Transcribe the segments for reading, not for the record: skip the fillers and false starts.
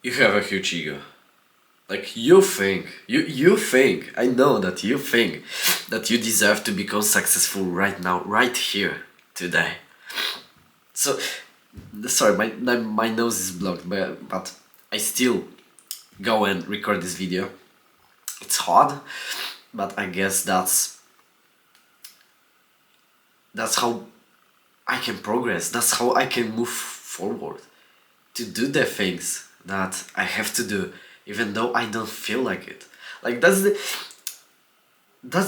You have a huge ego. Like you think, I know that you think that you deserve to become successful right now, right here, today. So, sorry, my nose is blocked, but I still go and record this video. It's hard, but I guess that's how I can progress. That's how I can move forward. To do the things that I have to do, even though I don't feel like it. Like that's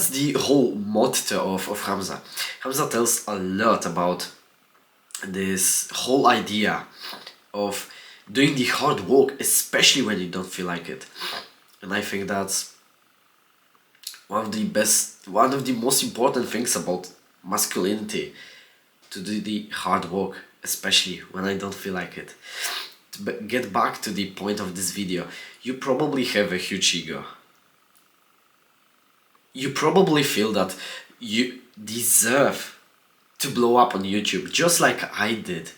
the whole motto of Hamza. Hamza tells a lot about this whole idea of doing the hard work, especially when you don't feel like it. And I think that's one of the most important things about masculinity, to do the hard work, especially when I don't feel like it. To get back to the point of this video, you probably have a huge ego. You probably feel that you deserve to blow up on YouTube, just like I did.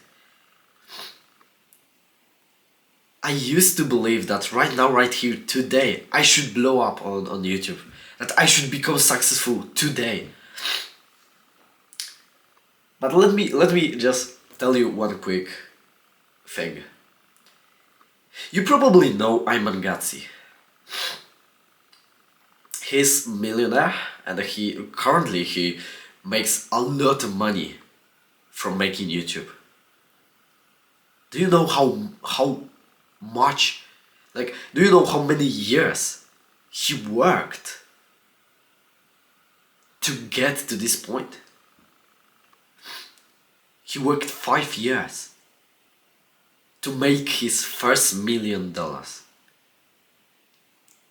I used to believe that right now, right here, today, I should blow up on YouTube. That I should become successful today. But let me just tell you one quick thing. You probably know Iwan Gatsi. He's a millionaire, and he makes a lot of money from making YouTube. Do you know how much, like, do you know how many years he worked to get to this point? He worked 5 years to make his first $1 million.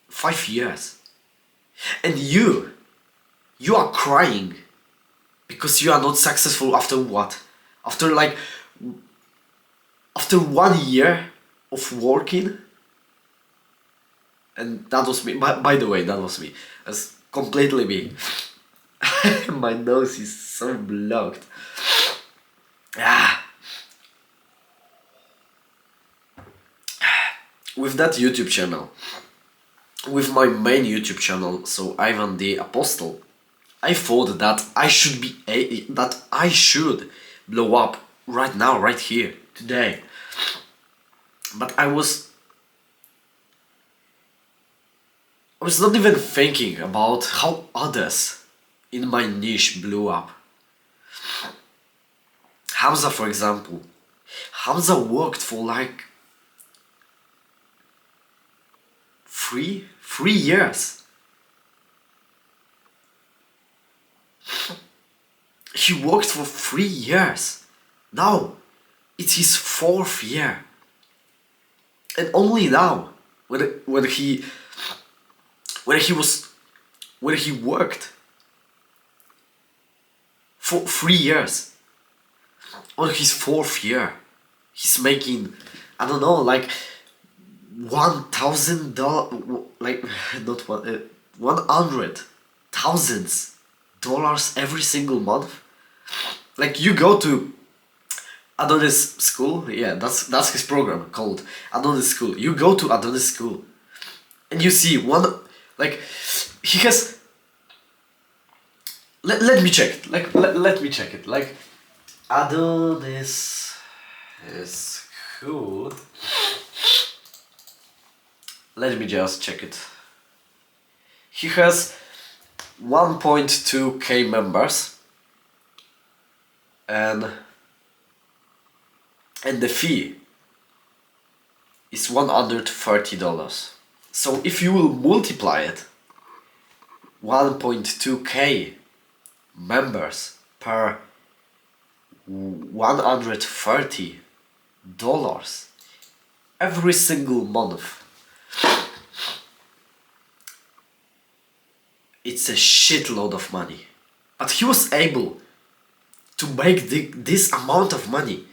5 years. And you are crying because you are not successful after what? After 1 year of working? And that was me. By the way, that was me. That's completely me. My nose is so blocked. With that YouTube channel, with my main YouTube channel, so Ivan the Apostle, I thought that I should blow up right now, right here, today. But I was not even thinking about how others in my niche blew up. Hamza, for example. Hamza worked for like three years. He worked for 3 years. Now it's his 4th year. And only now, when he worked for 3 years, on his 4th year, he's making, I don't know, like $1,000, like not one, $100,000 every single month. Like, you go to Adonis school, yeah, that's his program called Adonis School. You go to Adonis School and you see one, like, he has, let me check it, like, let me check it, like, Adonis School. Let me just check it. He has 1.2k members, and the fee is $130. So if you will multiply it, 1.2k members per $130 every single month, it's a shitload of money. But he was able to make this amount of money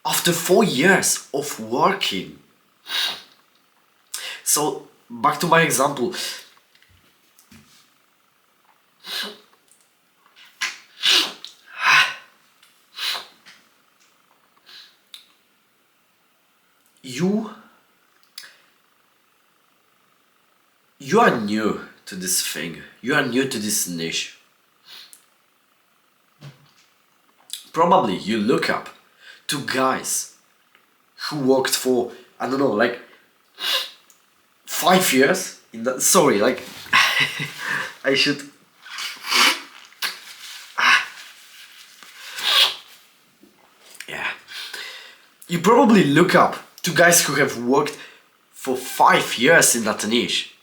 after 4 years of working. So, back to my example. you are new to this thing. You are new to this niche. Probably you look up to guys who worked for, I don't know, like 5 years in that, sorry, like I should yeah. You probably look up to guys who have worked for 5 years in that niche.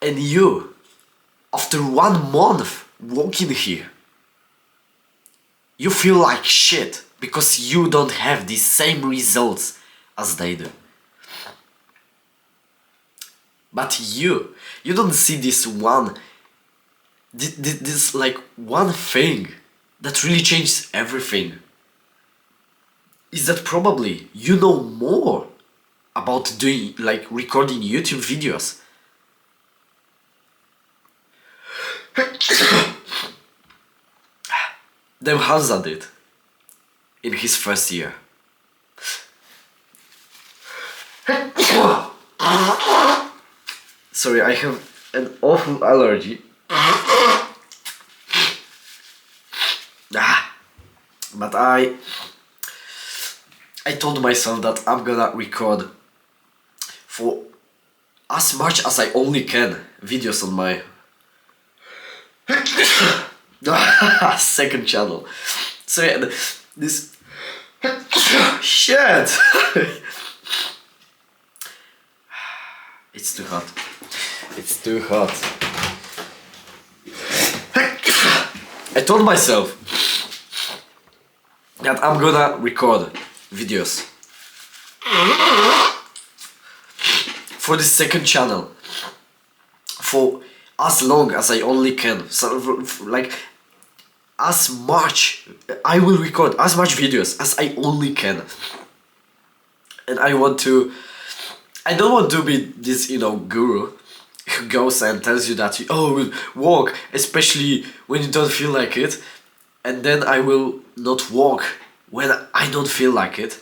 And you, after 1 month working here, you feel like shit because you don't have the same results as they do. But you don't see this like one thing that really changes everything. Is that probably you know more about doing, like, recording YouTube videos than Hamza did in his first year. Sorry, I have an awful allergy. But I told myself that I'm gonna record for as much as I only can videos on my second channel. So yeah, this shit. It's too hot. It's too hot. I told myself that I'm gonna record videos for the second channel for as long as I only can. So, like, as much I will record as much videos as I only can. And I don't want to be this, guru who goes and tells you that walk, especially when you don't feel like it, and then I will not walk when I don't feel like it.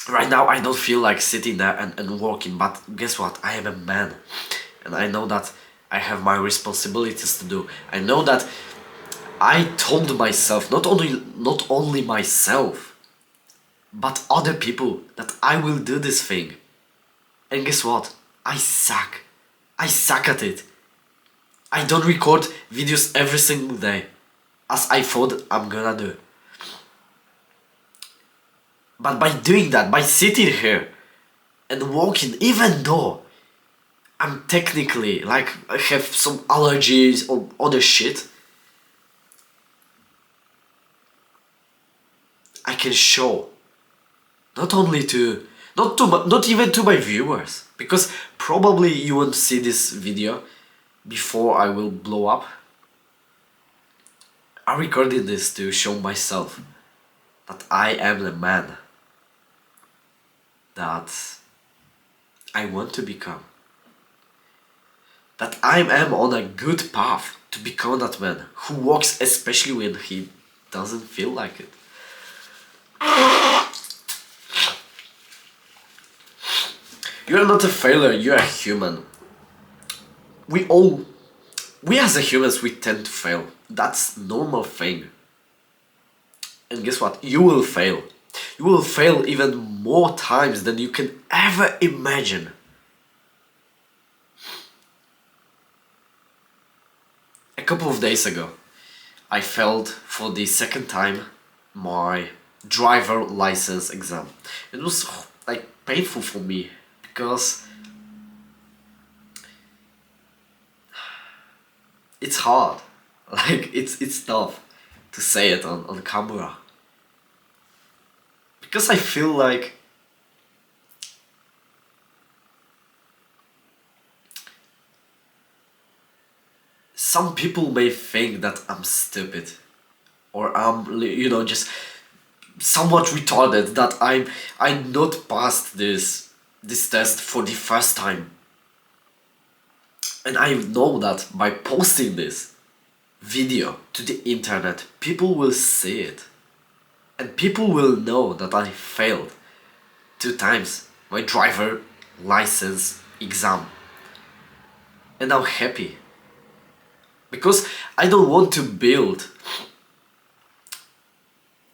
Right now I don't feel like sitting there and walking, but guess what? I am a man, and I know that I have my responsibilities to do. I know that I told myself, not only myself, but other people, that I will do this thing. And guess what? I suck. I suck at it. I don't record videos every single day, as I thought I'm gonna do. But by doing that, by sitting here and walking, even though I'm technically, like, I have some allergies or other shit, I can show not even to my viewers, because probably you won't see this video before I will blow up. I recorded this to show myself that I am the man that I want to become. That I am on a good path to become that man who walks, especially when he doesn't feel like it. You're not a failure, you're a human. We as a humans, we tend to fail. That's normal thing. And guess what? You will fail. You will fail even more times than you can ever imagine. A couple of days ago, I failed for the second time my driver license exam. It was like painful for me because it's hard. Like, it's tough to say it on camera. Because I feel like some people may think that I'm stupid, or I'm, just somewhat retarded, that I'm not passed this test for the first time. And I know that by posting this video to the internet, people will see it. And people will know that I failed 2 times my driver license exam. and I'm happy. Because I don't want to build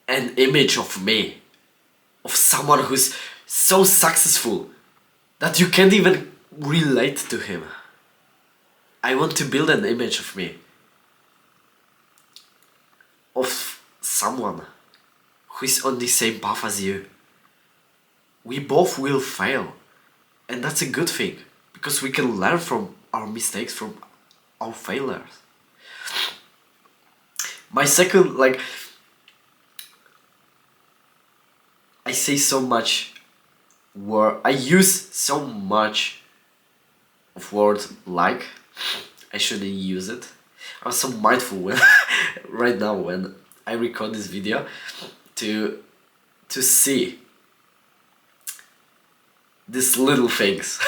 an image of me, of someone who's so successful that you can't even relate to him. I want to build an image of me, of someone who is on the same path as you. We both will fail, and that's a good thing, because we can learn from our mistakes, from our failures. My second, like, I say so much word, I use so much of word like, I shouldn't use it. I'm so mindful when right now when I record this video to see these little things.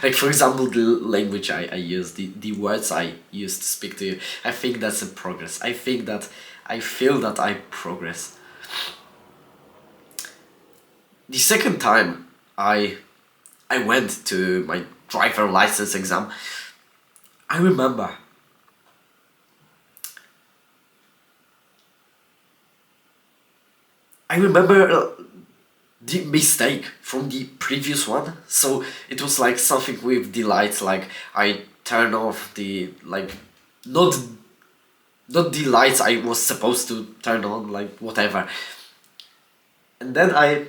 Like for example the language I use, the words I use to speak to you. I think that's a progress. I think that I feel that I progress. The second time I went to my driver license exam, I remember the mistake from the previous one. So it was like something with the lights, like I turn off the, like, not the lights I was supposed to turn on, like whatever. And then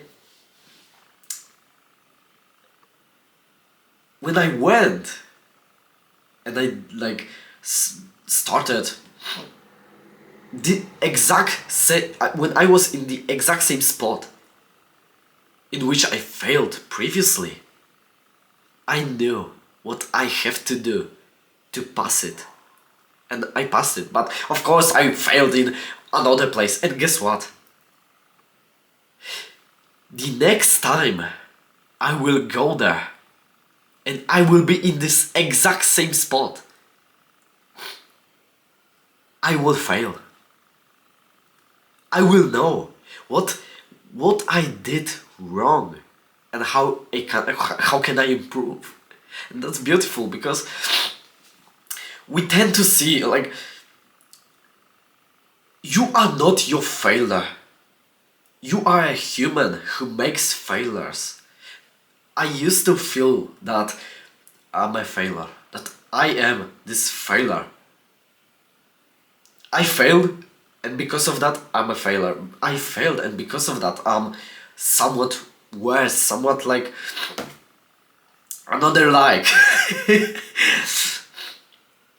when I went and I like started the exact same, when I was in the exact same spot in which I failed previously, I knew what I have to do to pass it. And I passed it, but of course I failed in another place. And guess what? The next time I will go there and I will be in this exact same spot, I will fail. I will know what I did wrong and how can I improve. And that's beautiful, because we tend to see, like, you are not your failure. You are a human who makes failures. I used to feel that I'm a failure, that I am this failure. I failed, and because of that I'm a failure. I failed, and because of that I'm somewhat worse, somewhat like another like.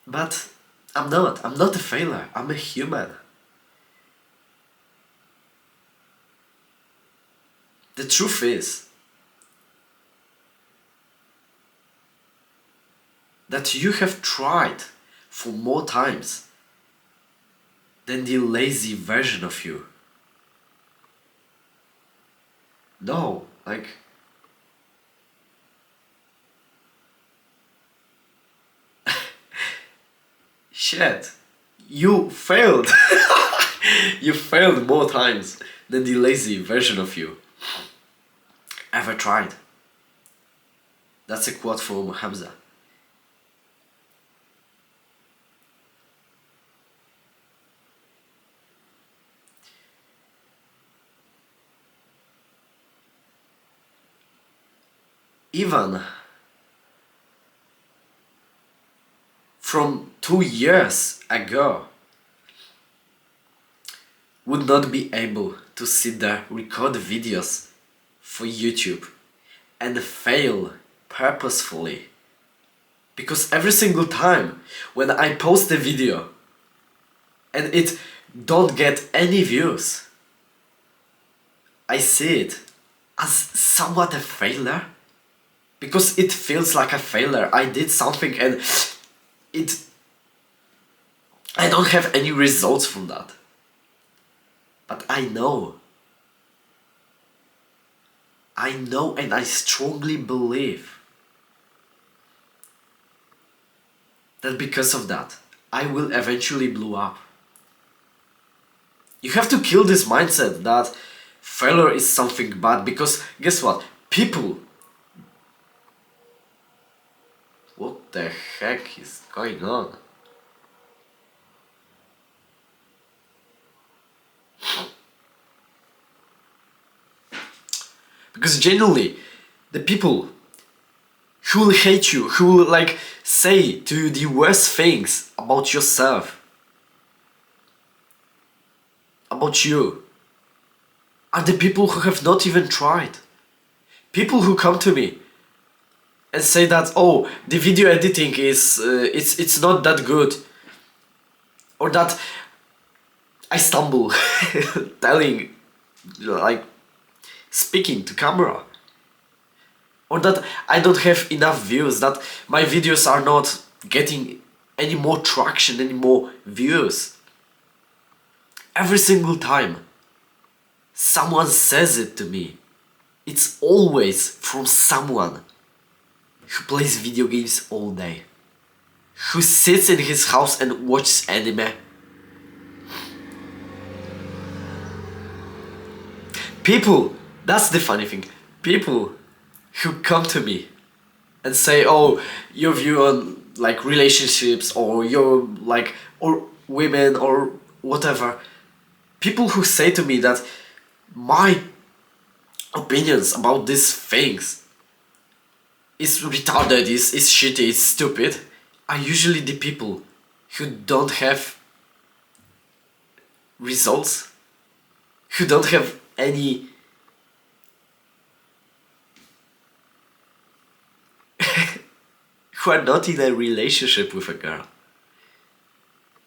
But I'm not a failure, I'm a human. The truth is that you have tried for more times than the lazy version of you. No, like, shit, you failed. You failed more times than the lazy version of you ever tried. That's a quote from Hamza. Iwan, from 2 years ago, would not be able to sit there, record videos for YouTube and fail purposefully. Because every single time when I post a video and it don't get any views, I see it as somewhat a failure. Because it feels like a failure. I did something and I don't have any results from that. But I know and I strongly believe that because of that, I will eventually blow up. You have to kill this mindset that failure is something bad, because guess what? People... What the heck is going on? Because genuinely, the people who will hate you, who will like say to you the worst things about yourself, about you, are the people who have not even tried. People who come to me and say that, oh, the video editing is it's not that good, or that I stumble telling, like, speaking to camera, or that I don't have enough views, that my videos are not getting any more traction, any more views. Every single time someone says it to me, it's always from someone who plays video games all day, who sits in his house and watches anime. People, that's the funny thing, people who come to me and say, oh, your view on like relationships, or your like, or women, or whatever. People who say to me that my opinions about these things is retarded, is shitty, is stupid, are usually the people who don't have results, who don't have any who are not in a relationship with a girl.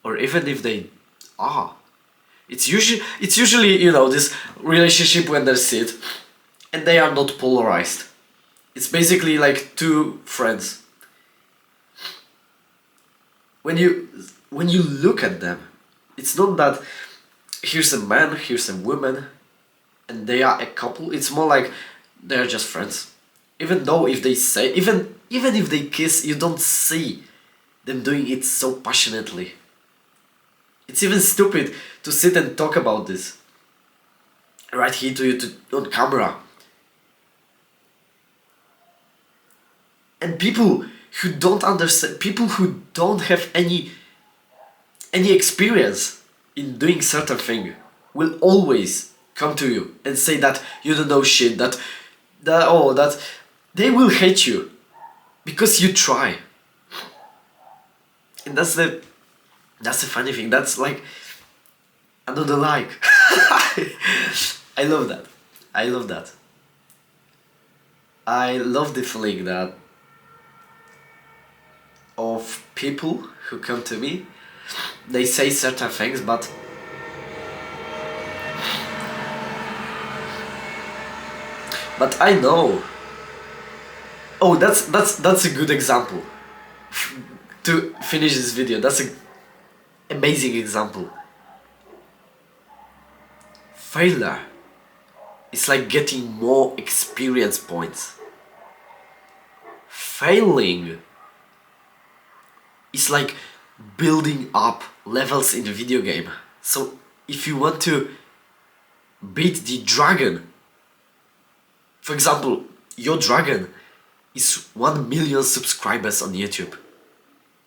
Or even if they are. It's usually, you know, this relationship when they sit and they are not polarized. It's basically like two friends. When you look at them, it's not that here's a man, here's a woman, and they are a couple. It's more like they're just friends. Even though if they say, even if they kiss, you don't see them doing it so passionately. It's even stupid to sit and talk about this right here to you on camera. And people who don't understand, people who don't have any experience in doing certain thing, will always come to you and say that you don't know shit, that they will hate you because you try. And that's the funny thing. That's like another like. I love that. I love that. I love the feeling that of people who come to me, they say certain things, but I know. Oh, that's a good example to finish this video. That's an amazing example. Failure is like getting more experience points. Failing is like building up levels in the video game. So if you want to beat the dragon, for example, your dragon is 1 million subscribers on YouTube,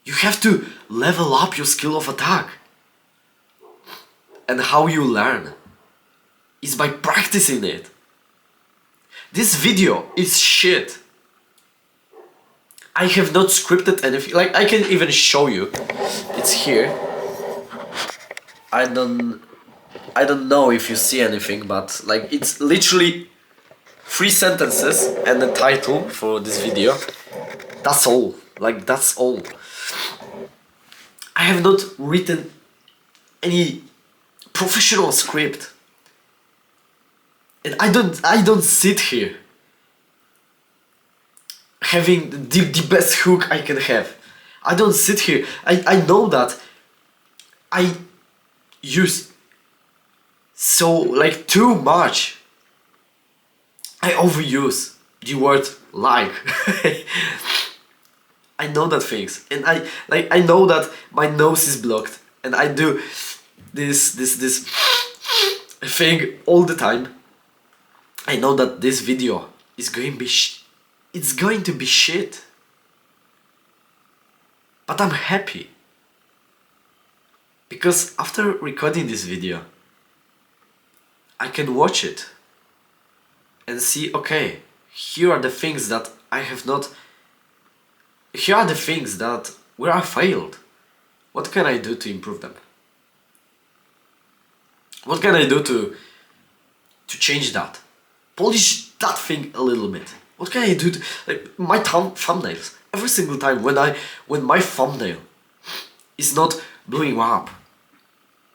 you have to level up your skill of attack. And how you learn is by practicing it. This video is shit. I have not scripted anything. Like, I can even show you. It's here. I don't know if you see anything, but like, it's literally 3 sentences and the title for this video. That's all. Like, that's all. I have not written any professional script. And I don't sit here having the best hook I can have. I don't sit here. I know that I use so like too much. I overuse the word like. I know that things, and I know that my nose is blocked, and I do this thing all the time. I know that this video is going to be it's going to be shit. But I'm happy. Because after recording this video, I can watch it and see, okay, here are the things that I have not... Here are the things that where I failed. What can I do to improve them? What can I do to change that? Polish that thing a little bit. What can I do to, like, my thumbnails? Every single time when my thumbnail is not blowing up,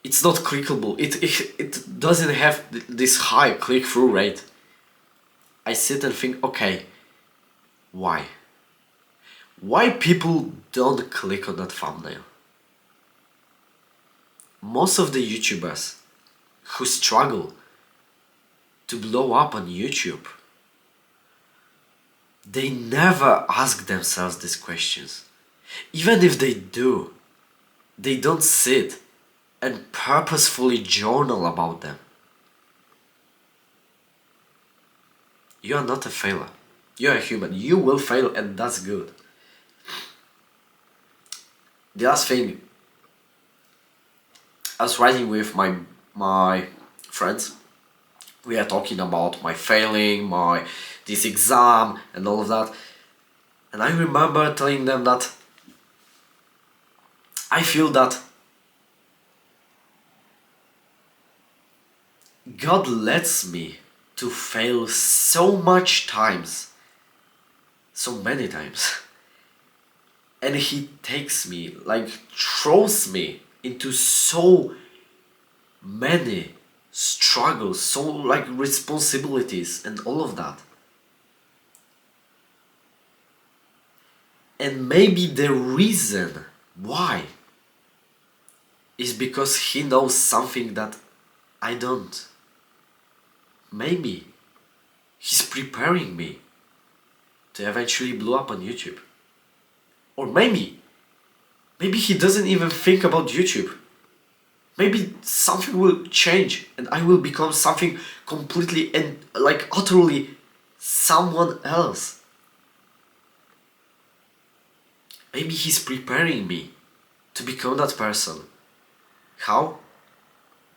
it's not clickable, it doesn't have this high click-through rate, I sit and think, okay, why? Why people don't click on that thumbnail? Most of the YouTubers who struggle to blow up on YouTube, they never ask themselves these questions. Even if they do, they don't sit and purposefully journal about them. You are not a failure. You are a human. You will fail, and that's good. The last thing, I was riding with my friends. We are talking about my failing, this exam and all of that. And I remember telling them that I feel that God lets me to fail so much times, so many times. And He takes me, like throws me into so many struggles, so like responsibilities and all of that. And maybe the reason why is because He knows something that I don't. Maybe He's preparing me to eventually blow up on YouTube. Or maybe He doesn't even think about YouTube. Maybe something will change and I will become something completely and like utterly someone else. Maybe He's preparing me to become that person. How?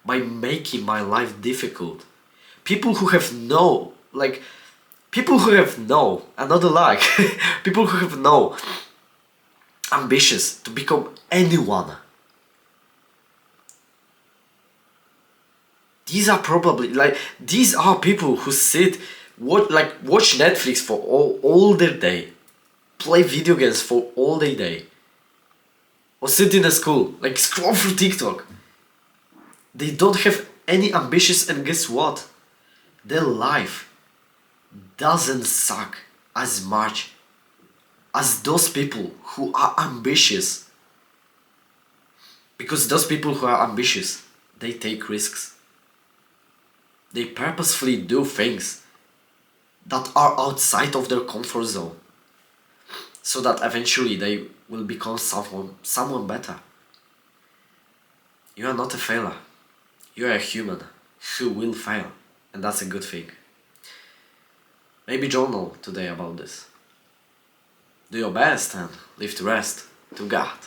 By making my life difficult. People who have no, another like, people who have no ambitious to become anyone. These are people who watch Netflix for all their day, play video games for all their day, or sit in a school, like scroll through TikTok. They don't have any ambitions, and guess what? Their life doesn't suck as much as those people who are ambitious. Because those people who are ambitious, they take risks. They purposefully do things that are outside of their comfort zone, so that eventually they will become someone better. You are not a failure. You are a human who will fail, and that's a good thing. Maybe journal today about this. Do your best and leave the rest to God.